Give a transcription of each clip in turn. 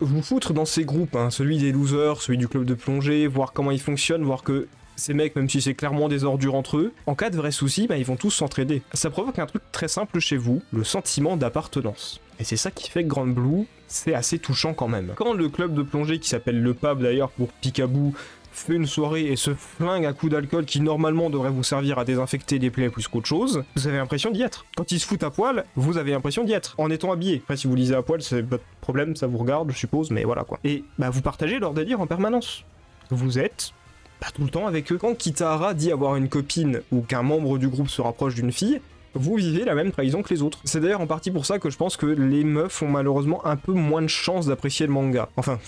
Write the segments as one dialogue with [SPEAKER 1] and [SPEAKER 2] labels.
[SPEAKER 1] vous foutre dans ces groupes, hein, celui des losers, celui du club de plongée, voir comment ils fonctionnent, voir que ces mecs, même si c'est clairement des ordures entre eux, en cas de vrai souci, bah, ils vont tous s'entraider. Ça provoque un truc très simple chez vous, le sentiment d'appartenance. Et c'est ça qui fait que Grand Blue, c'est assez touchant quand même. Quand le club de plongée, qui s'appelle le PAB d'ailleurs pour Picaboo, fait une soirée et se flingue à coups d'alcool qui normalement devrait vous servir à désinfecter les plaies plus qu'autre chose, vous avez l'impression d'y être. Quand ils se foutent à poil, vous avez l'impression d'y être, en étant habillé. Après, si vous lisez à poil, c'est votre problème, ça vous regarde, je suppose, mais voilà quoi. Et bah, vous partagez leur délire en permanence. Vous êtes pas tout le temps avec eux. Quand Kitahara dit avoir une copine ou qu'un membre du groupe se rapproche d'une fille, vous vivez la même trahison que les autres. C'est d'ailleurs en partie pour ça que je pense que les meufs ont malheureusement un peu moins de chance d'apprécier le manga. Enfin,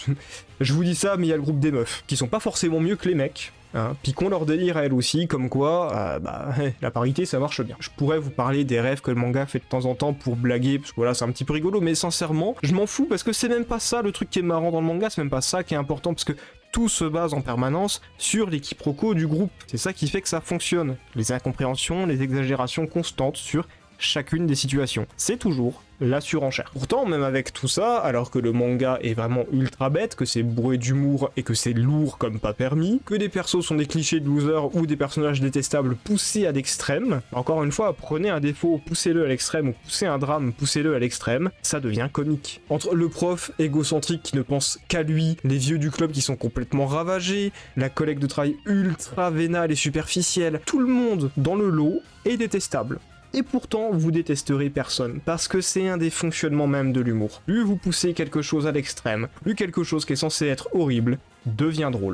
[SPEAKER 1] je vous dis ça, mais il y a le groupe des meufs, qui sont pas forcément mieux que les mecs, hein, puis qu'on leur délire à elles aussi, comme quoi, la parité ça marche bien. Je pourrais vous parler des rêves que le manga fait de temps en temps pour blaguer, parce que voilà, c'est un petit peu rigolo, mais sincèrement, je m'en fous, parce que c'est même pas ça le truc qui est marrant dans le manga, c'est même pas ça qui est important, parce que tout se base en permanence sur les quiproquos du groupe. C'est ça qui fait que ça fonctionne. Les incompréhensions, les exagérations constantes sur chacune des situations. C'est toujours la surenchère. Pourtant, même avec tout ça, alors que le manga est vraiment ultra bête, que c'est bourré d'humour et que c'est lourd comme pas permis, que les persos sont des clichés de losers ou des personnages détestables poussés à l'extrême, encore une fois, prenez un défaut, poussez-le à l'extrême, ou poussez un drame, poussez-le à l'extrême, ça devient comique. Entre le prof égocentrique qui ne pense qu'à lui, les vieux du club qui sont complètement ravagés, la collègue de travail ultra vénale et superficielle, tout le monde dans le lot est détestable. Et pourtant, vous détesterez personne, parce que c'est un des fonctionnements même de l'humour. Plus vous poussez quelque chose à l'extrême, plus quelque chose qui est censé être horrible devient drôle.